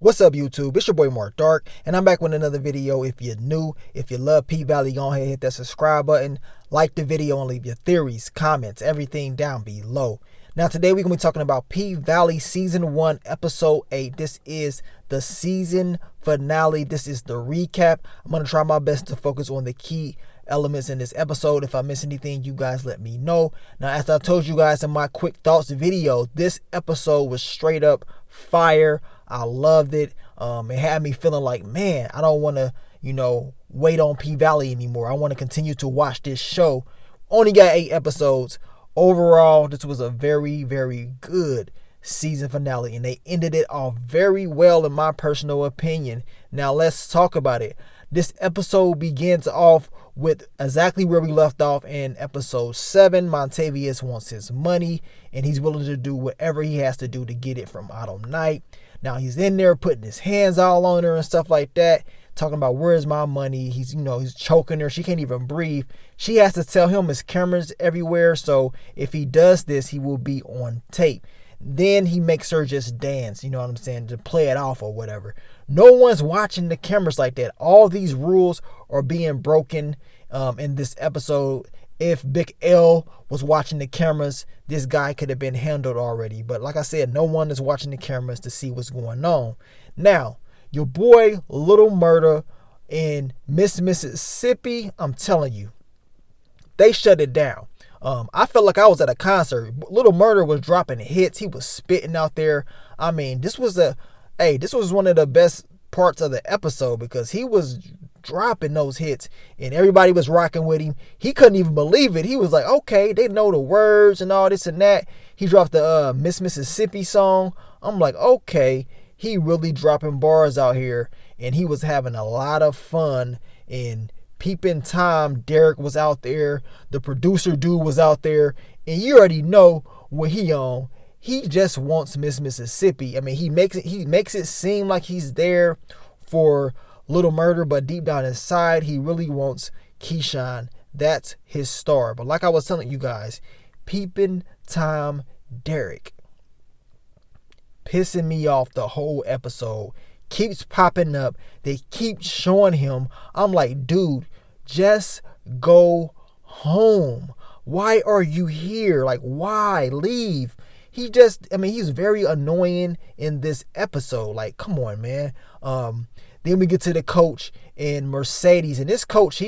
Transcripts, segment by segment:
What's up, YouTube? It's your boy Mark Dark, and I'm back with another video. If you're new, if you love P-Valley, go ahead and hit that subscribe button, like the video, and leave your theories, comments, everything down below. Now, today we're going to be talking about P-Valley Season 1, Episode 8. This is the season finale. This is the recap. I'm going to try my best to focus on the key elements in this episode. If I miss anything, you guys let me know. Now, as I told you guys in my quick thoughts video, this episode was straight up fire. I loved it. It had me feeling like, man, I don't want to, wait on P-Valley anymore. I want to continue to watch this show. Only got 8 episodes. Overall, this was a very, very good season finale, and they ended it off very well in my personal opinion. Now, let's talk about it. This episode begins off with exactly where we left off in episode 7. Montavious wants his money, and he's willing to do whatever he has to do to get it from Autumn Night. Now he's in there putting his hands all on her and stuff like that, talking about where's my money. He's choking her. She can't even breathe. She has to tell him there's cameras everywhere, so if he does this, he will be on tape. Then he makes her just dance, to play it off or whatever. No one's watching the cameras like that. All these rules are being broken in this episode. If Big L was watching the cameras, this guy could have been handled already. But like I said, no one is watching the cameras to see what's going on. Now, your boy Little Murda in Miss Mississippi, I'm telling you, they shut it down. I felt like I was at a concert. Little Murda was dropping hits. He was spitting out there. I mean, this was one of the best parts of the episode because he was dropping those hits and everybody was rocking with him. He couldn't even believe it. He was like, okay, they know the words and all this and that. He dropped the Miss Mississippi song. I'm like, okay, he really dropping bars out here, and he was having a lot of fun. And Peeping Tom, Derek was out there, the producer dude was out there, and you already know what he on. He just wants Miss Mississippi. I mean, he makes it seem like he's there for Little Murda, but deep down inside, he really wants Keyshawn. That's his star. But like I was telling you guys, Peeping Tom Derek pissing me off the whole episode. Keeps popping up. They keep showing him. I'm like, dude, just go home. Why are you here? Like, why? Leave. He's very annoying in this episode. Like, come on, man. Then we get to the coach and Mercedes. And this coach,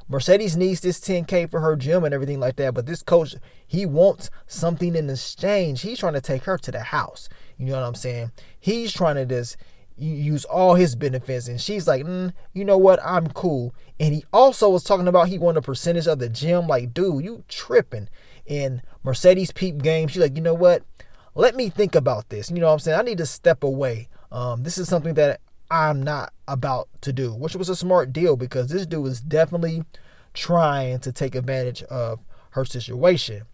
Mercedes needs this $10K for her gym and everything like that. But this coach, he wants something in exchange. He's trying to take her to the house. You know what I'm saying? He's trying to just use all his benefits. And she's like, you know what? I'm cool. And he also was talking about he wanted a percentage of the gym. Like, dude, you tripping. And Mercedes peep game. She's like, you know what? Let me think about this. You know what I'm saying? I need to step away. This is something that I'm not about to do, which was a smart deal because this dude was definitely trying to take advantage of her situation.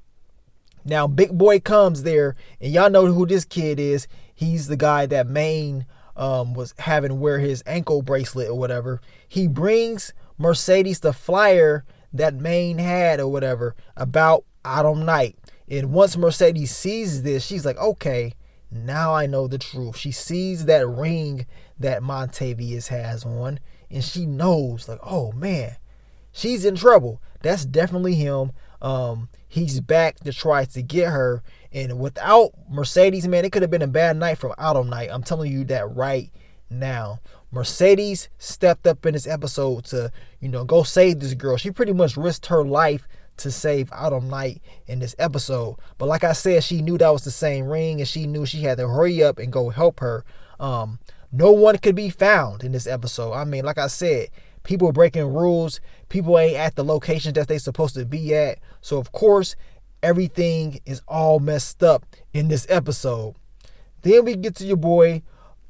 Now, Big Boy comes there, and y'all know who this kid is. He's the guy that Maine was having wear his ankle bracelet or whatever. He brings Mercedes the flyer that Maine had or whatever about Autumn Night. And once Mercedes sees this, she's like, okay, now I know the truth. She sees that ring that Montavious has on, and she knows, like, oh man, she's in trouble. That's definitely him. He's back to try to get her. And without Mercedes, man, it could have been a bad night from Autumn Night. I'm telling you that right now. Mercedes stepped up in this episode to, go save this girl. She pretty much risked her life to save Autumn Night in this episode. But like I said, she knew that was the same ring, and she knew she had to hurry up and go help her. No one could be found in this episode. I mean, like I said, people breaking rules. People ain't at the locations that they supposed to be at. So, of course, everything is all messed up in this episode. Then we get to your boy,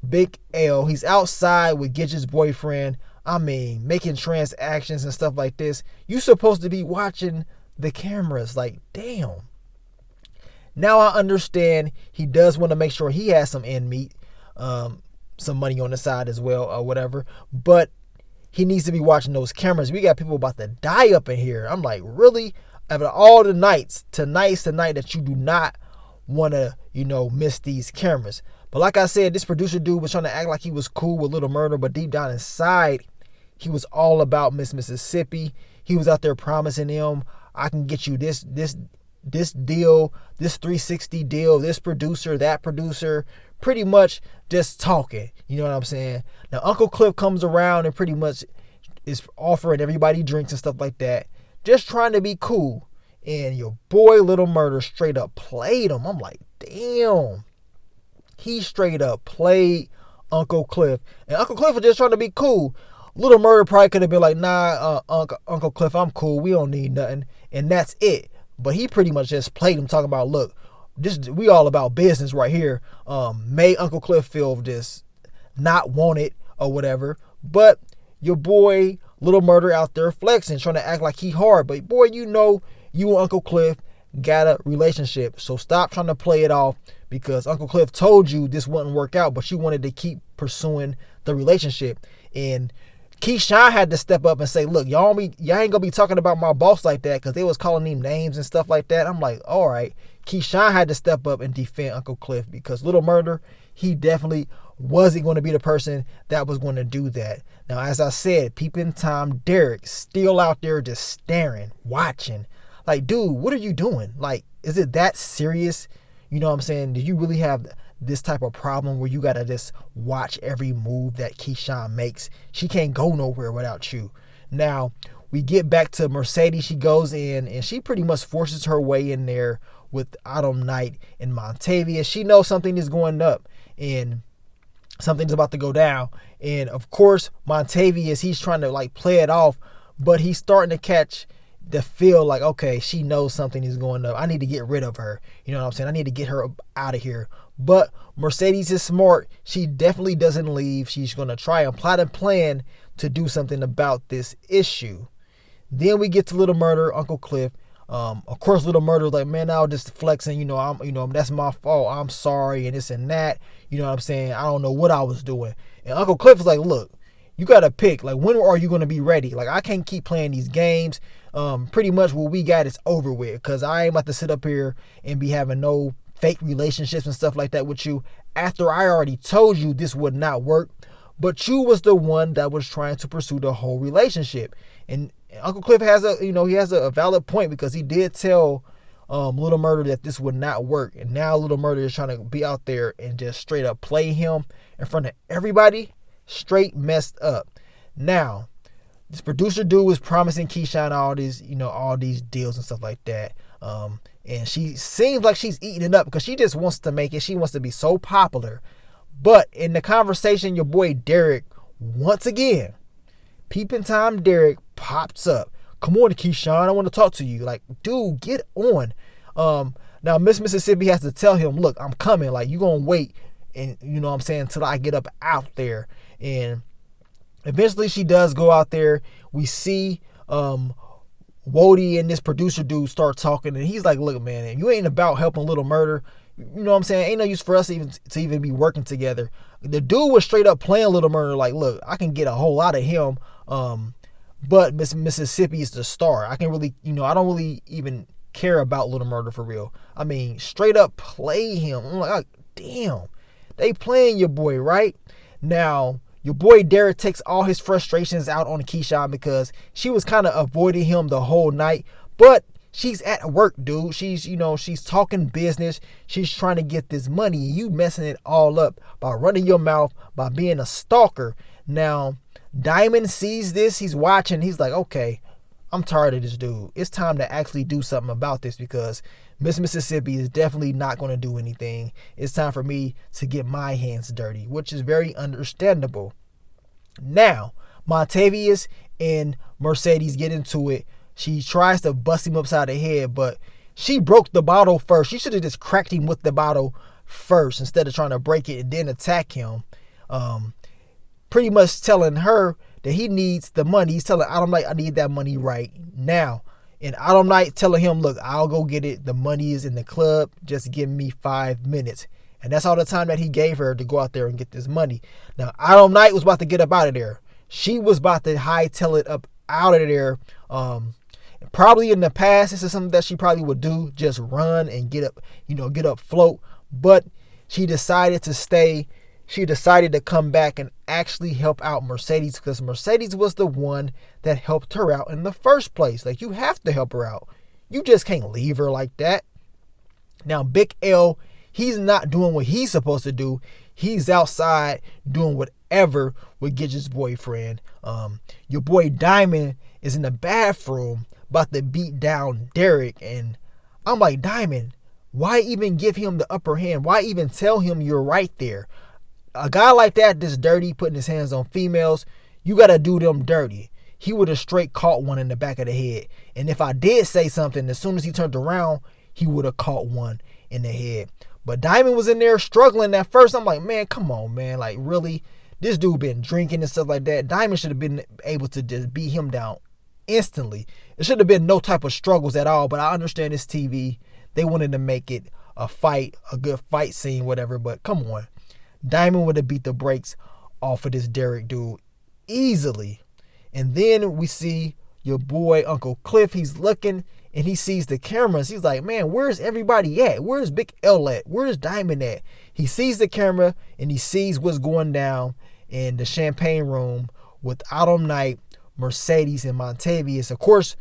Big L. He's outside with Gidget's boyfriend. I mean, making transactions and stuff like this. You supposed to be watching the cameras. Like, damn. Now I understand he does want to make sure he has some end meat. Some money on the side as well or whatever. But he needs to be watching those cameras. We got people about to die up in here. I'm like, really? Out of all the nights, tonight's the night that you do not want to, miss these cameras. But like I said, this producer dude was trying to act like he was cool with Little Murder, but deep down inside, he was all about Miss Mississippi. He was out there promising him, I can get you this deal, this 360 deal, this producer, that producer, pretty much just talking. You know what I'm saying? Now, Uncle Cliff comes around and pretty much is offering everybody drinks and stuff like that, just trying to be cool. And your boy Little Murder straight up played him. I'm like, damn. He straight up played Uncle Cliff. And Uncle Cliff was just trying to be cool. Little Murder probably could have been like, nah, Uncle Cliff, I'm cool. We don't need nothing. And that's it. But he pretty much just played him, talking about, look, we all about business right here. Made Uncle Cliff feel just not wanted or whatever. But your boy Little Murder out there flexing, trying to act like he hard. But boy, you and Uncle Cliff got a relationship. So stop trying to play it off, because Uncle Cliff told you this wouldn't work out, but you wanted to keep pursuing the relationship. And Keyshawn had to step up and say, look, y'all ain't gonna be talking about my boss like that, because they was calling him names and stuff like that. I'm like, all right. Keyshawn had to step up and defend Uncle Cliff, because Little Murder, he definitely wasn't going to be the person that was going to do that. Now, as I said, Peeping Tom Derek still out there just staring, watching. Like, dude, what are you doing? Like, is it that serious? You know what I'm saying? Do you really have this type of problem where you got to just watch every move that Keyshawn makes? She can't go nowhere without you. Now, we get back to Mercedes. She goes in and she pretty much forces her way in there with Autumn Night and Montavia. She knows something is going up and something's about to go down. And of course, Montavia, he's trying to like play it off, but he's starting to catch the feel like, okay, she knows something is going up. I need to get rid of her. You know what I'm saying? I need to get her out of here. But Mercedes is smart. She definitely doesn't leave. She's going to try and plot and plan to do something about this issue. Then we get to Little Murder, Uncle Cliff. Of course, Little Murder's like, man, I was just flexing. That's my fault. I'm sorry, and this and that. You know what I'm saying? I don't know what I was doing. And Uncle Cliff is like, look, you got to pick. Like, when are you going to be ready? Like, I can't keep playing these games. Pretty much what we got is over with, because I ain't about to sit up here and be having no fake relationships and stuff like that with you after I already told you this would not work. But you was the one that was trying to pursue the whole relationship. And Uncle Cliff has a valid point, because he did tell Little Murder that this would not work. And now Little Murder is trying to be out there and just straight up play him in front of everybody. Straight messed up. Now, this producer dude was promising Keyshawn all these deals and stuff like that. And she seems like she's eating it up, because she just wants to make it. She wants to be so popular. But in the conversation, your boy Derek, once again, Peeping Tom Derek pops up. Come on, Keyshawn, I want to talk to you. Like, dude, get on. Now Miss Mississippi has to tell him, look, I'm coming. Like, you gonna wait, and you know what I'm saying, until I get up out there. And eventually she does go out there. We see Wody and this producer dude start talking, and he's like, look, man, you ain't about helping Little Murder. You know what I'm saying? Ain't no use for us to even be working together. The dude was straight up playing Little Murder like, look, I can get a whole lot of him, but Miss Mississippi is the star. I don't really even care about Little Murder for real. I mean, straight up play him. I'm like, oh, damn, they playing your boy, right? Now, your boy Derek takes all his frustrations out on Keyshawn, because she was kind of avoiding him the whole night. But she's at work, dude. She's talking business. She's trying to get this money. You messing it all up by running your mouth, by being a stalker. Now, Diamond sees this. He's watching. He's like, okay, I'm tired of this dude. It's time to actually do something about this, because Miss Mississippi is definitely not going to do anything. It's time for me to get my hands dirty, which is very understandable. Now, Montavious and Mercedes get into it. She tries to bust him upside the head, but she broke the bottle first. She should have just cracked him with the bottle first instead of trying to break it and then attack him. Pretty much telling her that he needs the money. He's telling Autumn Night, I need that money right now. And Autumn Night telling him, look, I'll go get it. The money is in the club. Just give me 5 minutes. And that's all the time that he gave her to go out there and get this money. Now, Autumn Night was about to get up out of there. She was about to hightail it up out of there. Probably in the past, this is something that she probably would do, just run and get up, get up float. But she decided to stay. She decided to come back and actually help out Mercedes, because Mercedes was the one that helped her out in the first place. Like, you have to help her out. You just can't leave her like that. Now, Big L, he's not doing what he's supposed to do. He's outside doing whatever with Gidget's boyfriend. Your boy Diamond is in the bathroom about to beat down Derek. And I'm like, Diamond, why even give him the upper hand? Why even tell him you're right there? A guy like that, this dirty, putting his hands on females, you got to do them dirty. He would have straight caught one in the back of the head. And if I did say something, as soon as he turned around, he would have caught one in the head. But Diamond was in there struggling at first. I'm like, man, come on, man. Like, really? This dude been drinking and stuff like that. Diamond should have been able to just beat him down instantly. It should have been no type of struggles at all. But I understand it's TV. They wanted to make it a fight, a good fight scene, whatever. But come on. Diamond would have beat the brakes off of this Derek dude easily. And then we see your boy Uncle Cliff. He's looking and he sees the cameras. He's like, man, where's everybody at? Where's Big L at? Where's Diamond at? He sees the camera and he sees what's going down in the champagne room with Autumn Night, Mercedes, and Montavious. Of course,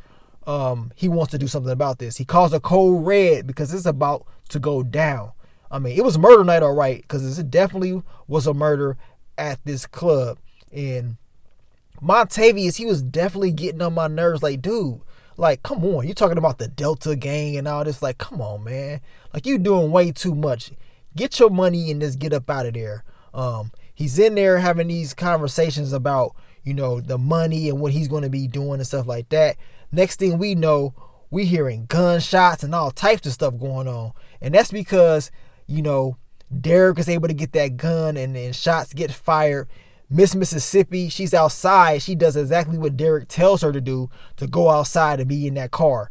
he wants to do something about this. He calls a code red because it's about to go down. I mean, it was murder night, all right, because it definitely was a murder at this club. And Montavious, he was definitely getting on my nerves. Like, dude, like, come on. You're talking about the Delta gang and all this. Like, come on, man. Like, you doing way too much. Get your money and just get up out of there. He's in there having these conversations about, the money and what he's going to be doing and stuff like that. Next thing we know, we hearing gunshots and all types of stuff going on. And that's because, Derek is able to get that gun and shots get fired. Miss Mississippi, she's outside. She does exactly what Derek tells her to do, to go outside and be in that car.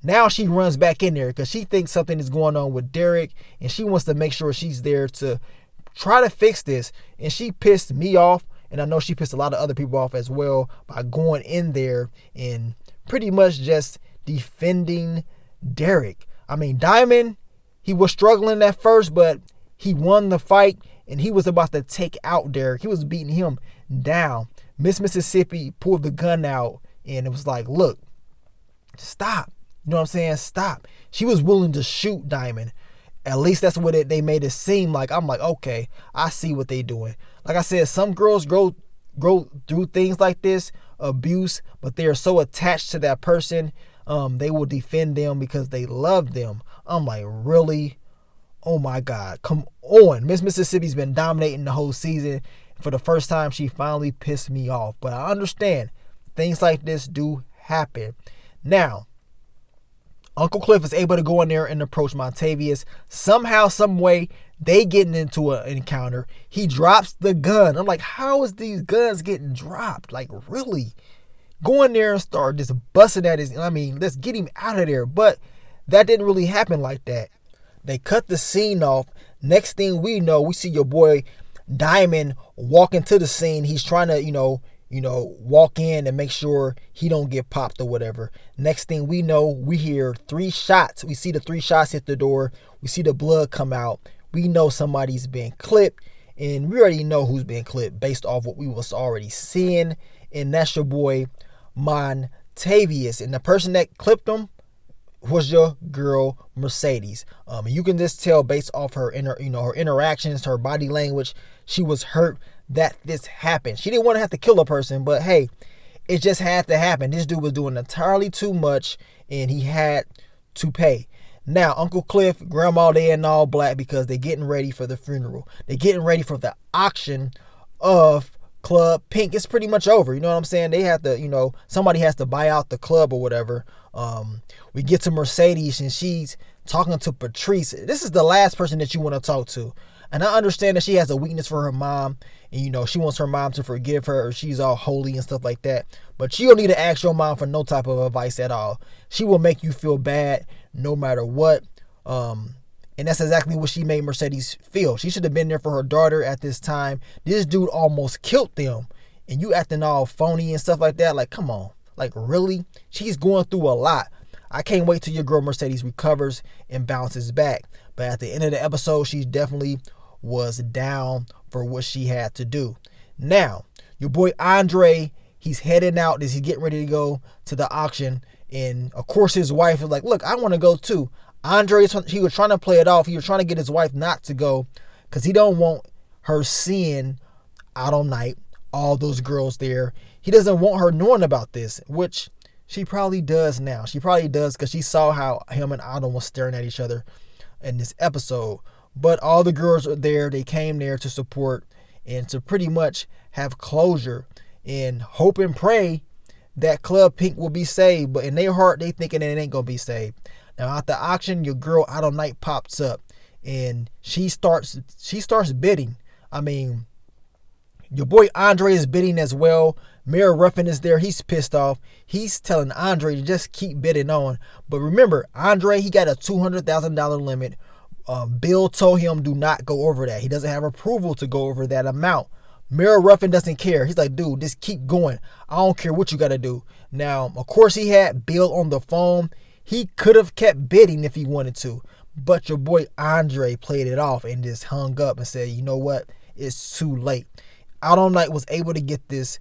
Now she runs back in there because she thinks something is going on with Derek and she wants to make sure she's there to try to fix this. And she pissed me off, and I know she pissed a lot of other people off as well by going in there and pretty much just defending Derek. I mean, Diamond, he was struggling at first, but he won the fight and he was about to take out Derek. He was beating him down. Miss Mississippi pulled the gun out and it was like, look, stop. You know what I'm saying? Stop. She was willing to shoot Diamond. At least that's what they made it seem like. I'm like, okay, I see what they doing. Like I said, some girls grow through things like this, abuse, but they are so attached to that person, they will defend them because they love them. I'm like, really? Oh my God, come on. Miss Mississippi's been dominating the whole season. For the first time, she finally pissed me off. But I understand things like this do happen. Now, Uncle Cliff is able to go in there and approach Montavious. Somehow, some way, they getting into an encounter. He drops the gun. I'm like, how is these guns getting dropped? Like, really? Go in there and start just busting at his, let's get him out of there. But that didn't really happen like that. They cut the scene off. Next thing we know, we see your boy Diamond walk into the scene. He's trying to, walk in and make sure he don't get popped or whatever. Next thing we know, we hear 3 shots. We see the 3 shots hit the door. We see the blood come out. We know somebody's being clipped, and we already know who's being clipped based off what we was already seeing. And that's your boy Montavious. And the person that clipped him was your girl Mercedes. You can just tell based off her her interactions, her body language, she was hurt that this happened. She didn't want to have to kill a person, but hey, it just had to happen. This dude was doing entirely too much and he had to pay. Now, Uncle Cliff, Grandma, they in all black because they're getting ready for the funeral. They're getting ready for the auction of Club Pink. It's pretty much over. You know what I'm saying? They have to, somebody has to buy out the club or whatever. We get to Mercedes and she's talking to Patrice. This is the last person that you want to talk to. And I understand that she has a weakness for her mom and, she wants her mom to forgive her or she's all holy and stuff like that. But you don't need to ask your mom for no type of advice at all. She will make you feel bad no matter what. And that's exactly what she made Mercedes feel. She should have been there for her daughter at this time. This dude almost killed them. And you acting all phony and stuff like that. Like, come on. Like, really? She's going through a lot. I can't wait till your girl Mercedes recovers and bounces back. But at the end of the episode, she definitely was down for what she had to do. Now, your boy Andre, he's heading out. He's getting ready to go to the auction. And, of course, his wife is like, look, I want to go too. Andre, he was trying to play it off. He was trying to get his wife not to go because he don't want her seeing Autumn Night, all those girls there. He doesn't want her knowing about this, which she probably does now. She probably does because she saw how him and Autumn was staring at each other in this episode. But all the girls are there. They came there to support and to pretty much have closure and hope and pray that Club Pink will be saved. But in their heart, they thinking it ain't going to be saved. Now, at the auction, your girl Autumn Night pops up and she starts bidding. I mean, your boy Andre is bidding as well. Mayor Ruffin is there. He's pissed off. He's telling Andre to just keep bidding on. But remember, Andre, he got a $200,000 limit. Bill told him do not go over that. He doesn't have approval to go over that amount. Mayor Ruffin doesn't care. He's like, dude, just keep going. I don't care what you got to do. Now, of course, he had Bill on the phone. He could have kept bidding if he wanted to. But your boy Andre played it off and just hung up and said, you know what? It's too late. Autumn Night was able to get this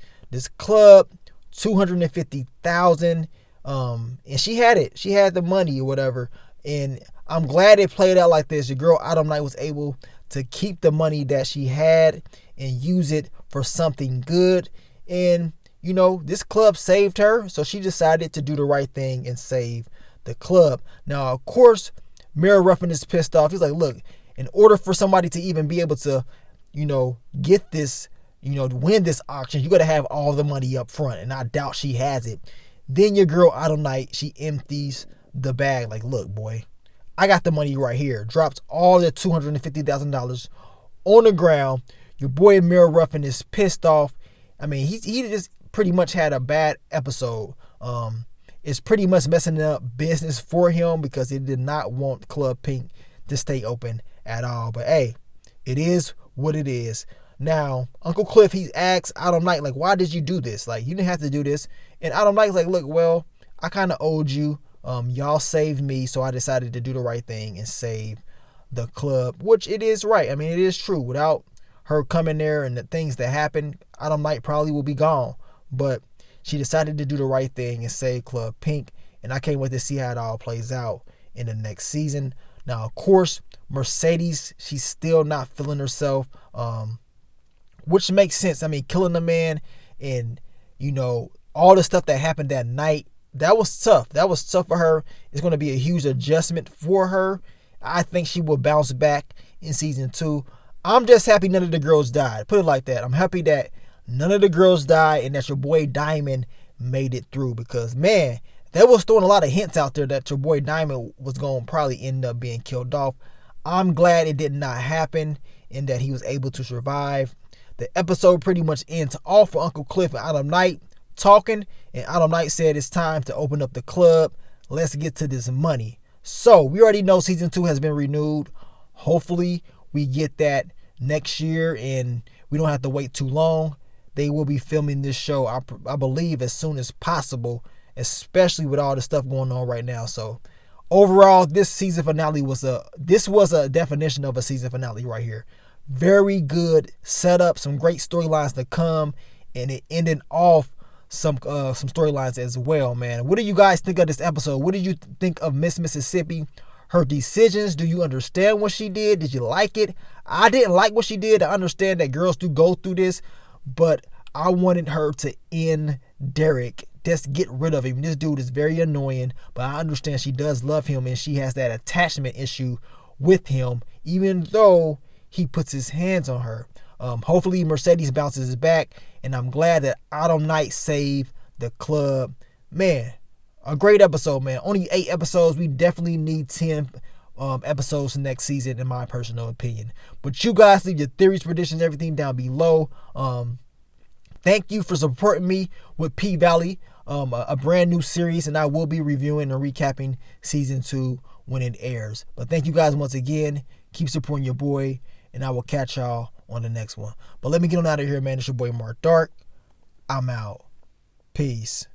club, $250,000. And she had it. She had the money or whatever. And I'm glad it played out like this. Your girl Autumn Night was able to keep the money that she had and use it for something good. And, you know, this club saved her. So she decided to do the right thing and save the club. Now, of course, Mayor Ruffin is pissed off. He's like, look, in order for somebody to even be able to, you know, get this, you know, to win this auction, you got to have all the money up front. And I doubt she has it. Then your girl Autumn Night, she empties the bag. Like, look, boy, I got the money right here. Drops all the $250,000 on the ground. Your boy Mayor Ruffin is pissed off. I mean, he just pretty much had a bad episode. It's pretty much messing up business for him because he did not want Club Pink to stay open at all. But hey, it is what it is. Now, Uncle Cliff, he asks Autumn Night, like, why did you do this? Like, you didn't have to do this. And Autumn Night's like, look, well, I kind of owed you. Y'all saved me, so I decided to do the right thing and save the club, which it is right. I mean, it is true. Without her coming there and the things that happened, Autumn Night probably will be gone. But she decided to do the right thing and save Club Pink. And I can't wait to see how it all plays out in the next season. Now, of course, Mercedes, she's still not feeling herself, which makes sense. I mean, killing the man and, you know, all the stuff that happened that night, that was tough. That was tough for her. It's going to be a huge adjustment for her. I think she will bounce back in season 2. I'm just happy none of the girls died. Put it like that. I'm happy that none of the girls died and that your boy Diamond made it through because, man, that was throwing a lot of hints out there that your boy Diamond was going to probably end up being killed off. I'm glad it did not happen and that he was able to survive. The episode pretty much ends off for Uncle Cliff and Autumn Night talking, and Autumn Night said it's time to open up the club. Let's get to this money. So we already know season 2 has been renewed. Hopefully we get that next year and we don't have to wait too long. They will be filming this show, I believe, as soon as possible, especially with all the stuff going on right now. So overall, this season finale was a definition of a season finale right here. Very good setup, some great storylines to come, and it ended off some storylines as well, man. What do you guys think of this episode? What did you think of Miss Mississippi? Her decisions? Do you understand what she did? Did you like it? I didn't like what she did. I understand that girls do go through this, but I wanted her to end Derek. Just get rid of him. This dude is very annoying, but I understand she does love him and she has that attachment issue with him, even though he puts his hands on her. Hopefully Mercedes bounces back, and I'm glad that Autumn Night saved the club. Man, a great episode, man. Only 8 episodes. We definitely need 10 episodes next season, in my personal opinion. But you guys leave your theories, predictions, everything down below. Thank you for supporting me with P-Valley, a brand new series, and I will be reviewing and recapping season 2 when it airs. But thank you guys once again. Keep supporting your boy, and I will catch y'all on the next one. But let me get on out of here, man. It's your boy Mark Dark. I'm out. Peace.